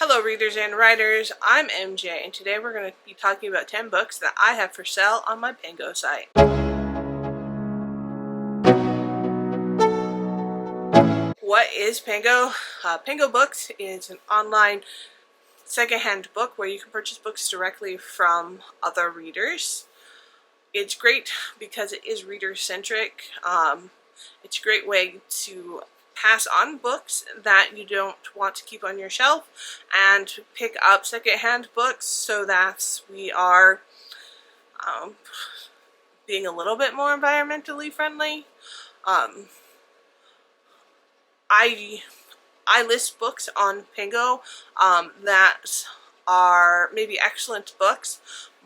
Hello readers and writers, I'm MJ and today we're going to be talking about 10 books that I have for sale on my Pango site. What is Pango? PangoBooks is an online secondhand book where you can purchase books directly from other readers. It's great because it is reader-centric. It's a great way to pass on books that you don't want to keep on your shelf and pick up secondhand books so that we are being a little bit more environmentally friendly. I list books on Pango that are maybe excellent books,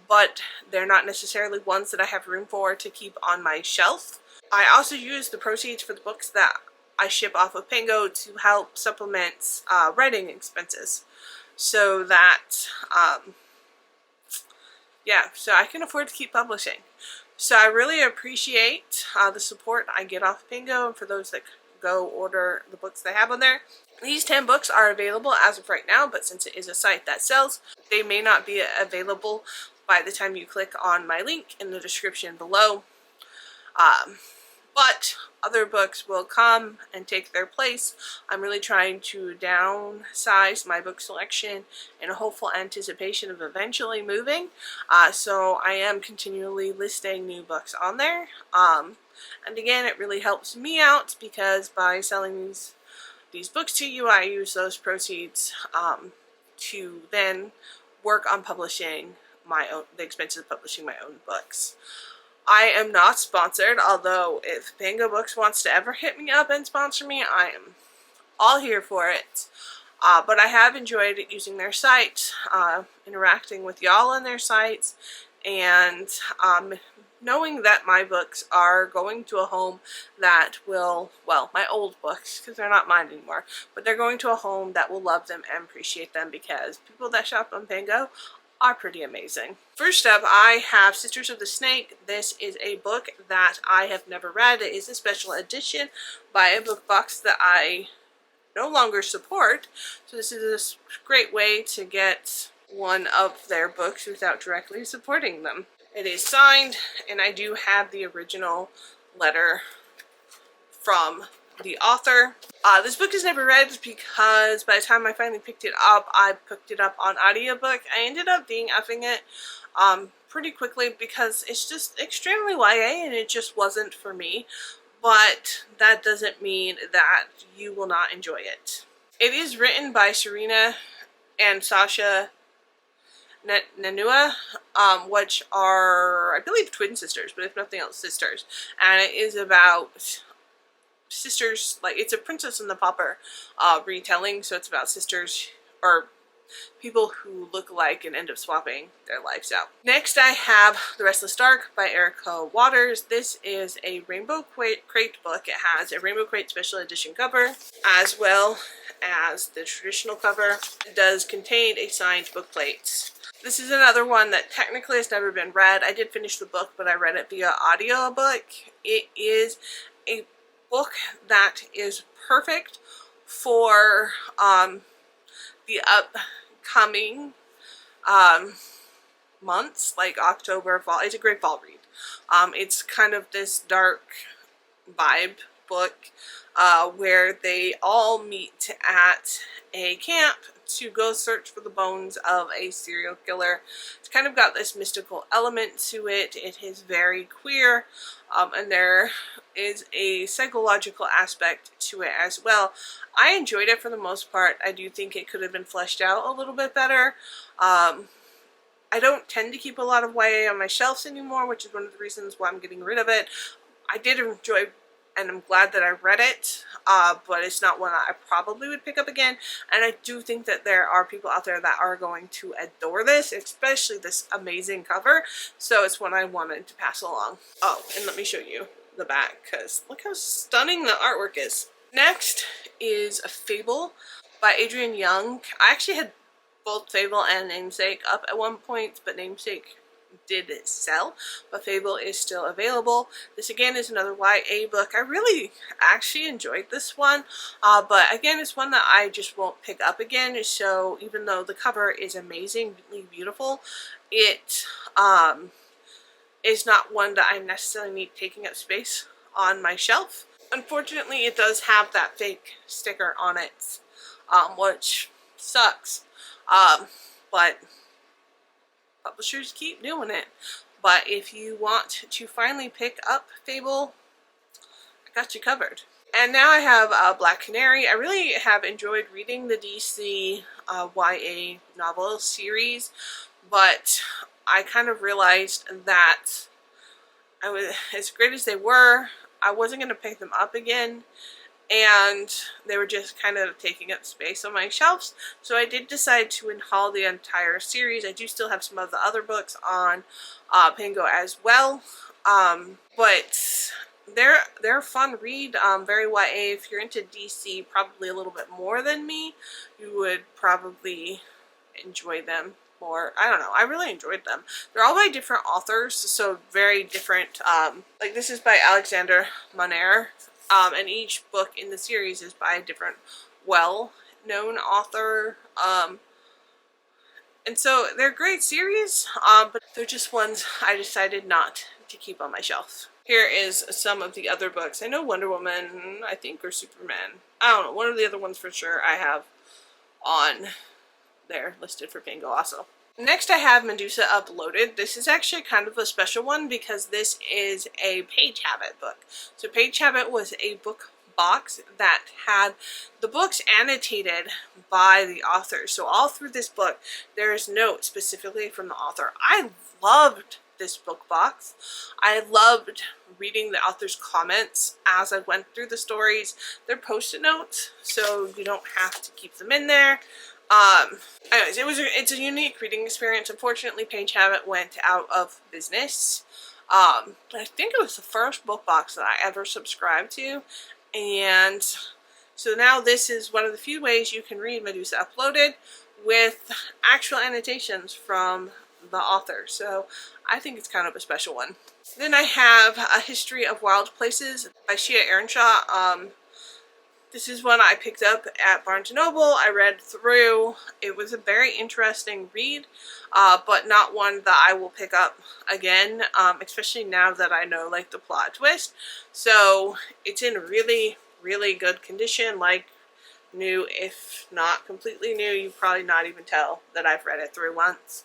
but they're not necessarily ones that I have room for to keep on my shelf. I also use the proceeds for the books that I ship off of Pango to help supplement writing expenses, so that so I can afford to keep publishing. So I really appreciate the support I get off Pango, and for those that go order the books they have on there. These 10 books are available as of right now, but since it is a site that sells, they may not be available by the time you click on my link in the description below. But other books will come and take their place. I'm really trying to downsize my book selection in a hopeful anticipation of eventually moving. So I am continually listing new books on there. And again, it really helps me out because by selling these books to you, I use those proceeds to then work on publishing the expenses of publishing my own books. I am not sponsored, although if PangoBooks wants to ever hit me up and sponsor me, I am all here for it. But I have enjoyed using their site, interacting with y'all on their sites, and knowing that my books are going to a home that will, well, my old books, because they're not mine anymore, but they're going to a home that will love them and appreciate them, because people that shop on Pango are pretty amazing. First up, I have Sisters of the Snake. This is a book that I have never read. It is a special edition by a book box that I no longer support, so this is a great way to get one of their books without directly supporting them. It is signed, and I do have the original letter from the author. This book is never read because by the time I finally picked it up, I picked it up on audiobook. I ended up DNFing it pretty quickly because it's just extremely YA and it just wasn't for me. But that doesn't mean that you will not enjoy it. It is written by Serena and Sasha Nanua, which are, I believe, twin sisters, but if nothing else, sisters. And it is about sisters, like, it's a Princess and the Pauper retelling, so it's about sisters, or people who look alike and end up swapping their lives out. Next I have The Restless Dark by Erica Waters. This is a Rainbow Crate book. It has a Rainbow Crate special edition cover as well as the traditional cover. It does contain a signed book plate. This is another one that technically has never been read. I did finish the book, but I read it via audiobook. It is a book that is perfect for the upcoming months, like October, fall. It's a great fall read. It's kind of this dark vibe book where they all meet at a camp to go search for the bones of a serial killer. It's kind of got this mystical element to it. It is very queer, and there is a psychological aspect to it as well. I enjoyed it for the most part. I do think it could have been fleshed out a little bit better. I don't tend to keep a lot of YA on my shelves anymore, which is one of the reasons why I'm getting rid of it. I did enjoy, and I'm glad that I read it, but it's not one I probably would pick up again. And I do think that there are people out there that are going to adore this, especially this amazing cover. So it's one I wanted to pass along. Oh, and let me show you the back, because look how stunning the artwork is. Next is A Fable by Adrienne Young. I actually had both Fable and Namesake up at one point, but Namesake did sell, but Fable is still available. This again is another YA book. I really actually enjoyed this one, but again, it's one that I just won't pick up again. So even though the cover is amazingly beautiful, it is not one that I necessarily need taking up space on my shelf. Unfortunately, it does have that fake sticker on it, which sucks, but publishers keep doing it. But if you want to finally pick up Fable, I got you covered. And now I have Black Canary. I really have enjoyed reading the DC YA novel series, but I kind of realized that as great as they were, I wasn't going to pick them up again, and they were just kind of taking up space on my shelves. So I did decide to unhaul the entire series. I do still have some of the other books on Pango as well, but they're a fun read, very YA. If you're into DC probably a little bit more than me, you would probably enjoy them more. I don't know, I really enjoyed them. They're all by different authors, so very different. Like this is by Alexander Monaire. And each book in the series is by a different well-known author. And so they're great series, but they're just ones I decided not to keep on my shelf. Here is some of the other books. I know Wonder Woman, I think, or Superman. I don't know, one of the other ones for sure I have on there listed for Pango also. Next I have Medusa Uploaded. This is actually kind of a special one because this is a Page Habit book. So Page Habit was a book box that had the books annotated by the author. So all through this book there is notes specifically from the author. I loved this book box. I loved reading the author's comments as I went through the stories. They're post-it notes, so you don't have to keep them in there. Anyways, it's a unique reading experience. Unfortunately, Page Habit went out of business. But I think it was the first book box that I ever subscribed to, and so now this is one of the few ways you can read Medusa Uploaded with actual annotations from the author. So I think it's kind of a special one. Then I have A History of Wild Places by Shia Earnshaw. This is one I picked up at Barnes & Noble. I read through. It was a very interesting read, but not one that I will pick up again, especially now that I know like the plot twist. So it's in really, really good condition, like new, if not completely new. You probably not even tell that I've read it through once.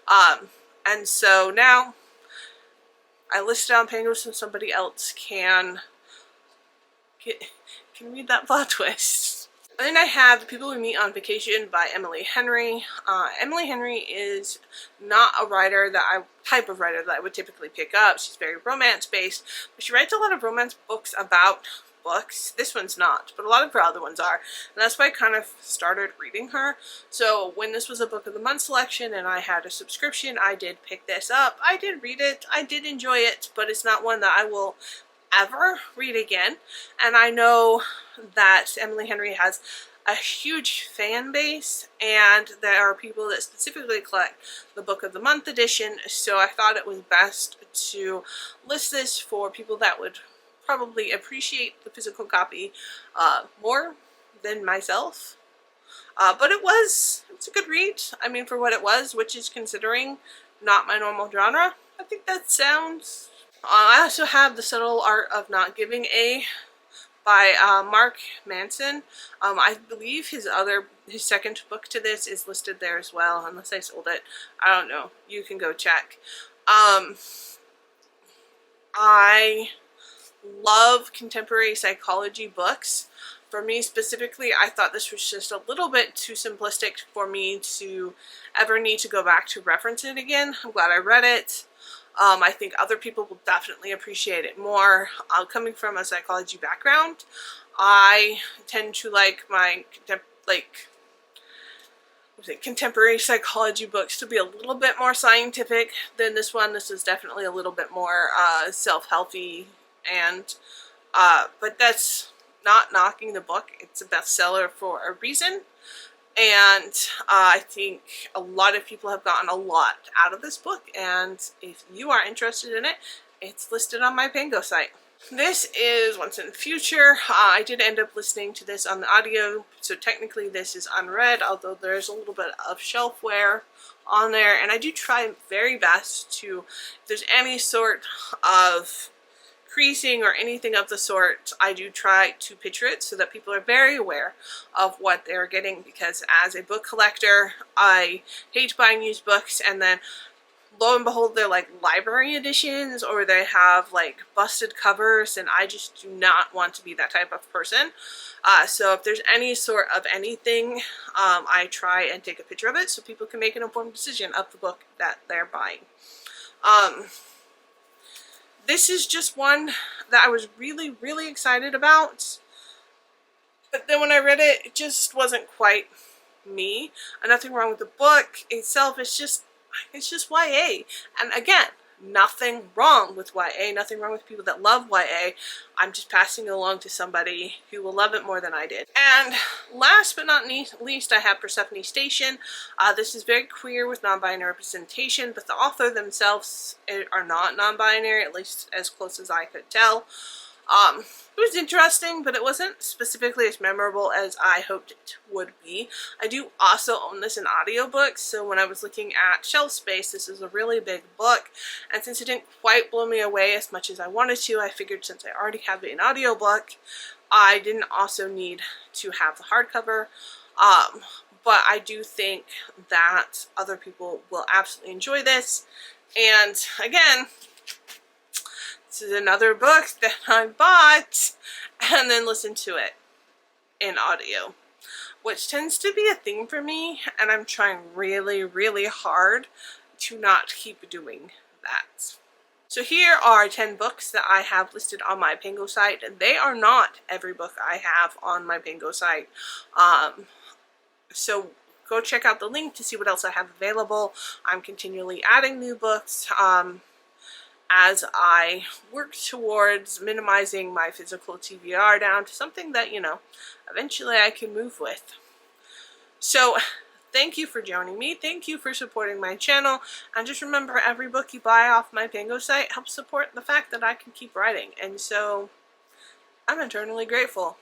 And so now I listed on Pango so somebody else can read that plot twist. And then I have The People We Meet on Vacation by Emily Henry. Emily Henry is not a writer type of writer that I would typically pick up. She's very romance based, but she writes a lot of romance books about books. This one's not, but a lot of her other ones are, and that's why I kind of started reading her. So when this was a book of the month selection and I had a subscription, I did pick this up. I did read it. I did enjoy it, but it's not one that I will ever read again. And I know that Emily Henry has a huge fan base, and there are people that specifically collect the Book of the Month edition, so I thought it was best to list this for people that would probably appreciate the physical copy more than myself. But it's a good read. I mean, for what it was, which is considering not my normal genre, I think that sounds. I also have The Subtle Art of Not Giving A by Mark Manson. I believe his second book to this is listed there as well, unless I sold it. I don't know. You can go check. I love contemporary psychology books. For me specifically, I thought this was just a little bit too simplistic for me to ever need to go back to reference it again. I'm glad I read it. I think other people will definitely appreciate it more. Coming from a psychology background, I tend to like my contemporary psychology books to be a little bit more scientific than this one. This is definitely a little bit more self-helpy, and but that's not knocking the book. It's a bestseller for a reason. And I think a lot of people have gotten a lot out of this book, and if you are interested in it, it's listed on my Pango site. This is Once in the Future. I did end up listening to this on the audio, so technically this is unread, although there's a little bit of shelfware on there, and I do try very best to, if there's any sort of creasing or anything of the sort, I do try to picture it so that people are very aware of what they're getting, because as a book collector, I hate buying used books and then lo and behold they're like library editions or they have like busted covers, and I just do not want to be that type of person. So if there's any sort of anything, I try and take a picture of it so people can make an informed decision of the book that they're buying. This is just one that I was really, really excited about, but then when I read it, it just wasn't quite me. Nothing wrong with the book itself, it's just YA. And again, nothing wrong with YA, nothing wrong with people that love YA. I'm just passing it along to somebody who will love it more than I did. And last but not least, I have Persephone Station. This is very queer with non-binary representation, but the author themselves are not non-binary, at least as close as I could tell. It was interesting, but it wasn't specifically as memorable as I hoped it would be. I do also own this in audiobooks, so when I was looking at shelf space, this is a really big book, and since it didn't quite blow me away as much as I wanted to, I figured since I already have it in audiobook, I didn't also need to have the hardcover. But I do think that other people will absolutely enjoy this, and again, this is another book that I bought and then listened to it in audio, which tends to be a thing for me, and I'm trying really, really hard to not keep doing that. So here are 10 books that I have listed on my Pango site, and they are not every book I have on my Pango site. So go check out the link to see what else I have available. I'm continually adding new books as I work towards minimizing my physical TBR down to something that, you know, eventually I can move with. So thank you for joining me. Thank you for supporting my channel. And just remember, every book you buy off my Pango site helps support the fact that I can keep writing. And so I'm eternally grateful.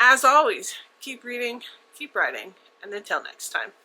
As always, keep reading, keep writing, and until next time.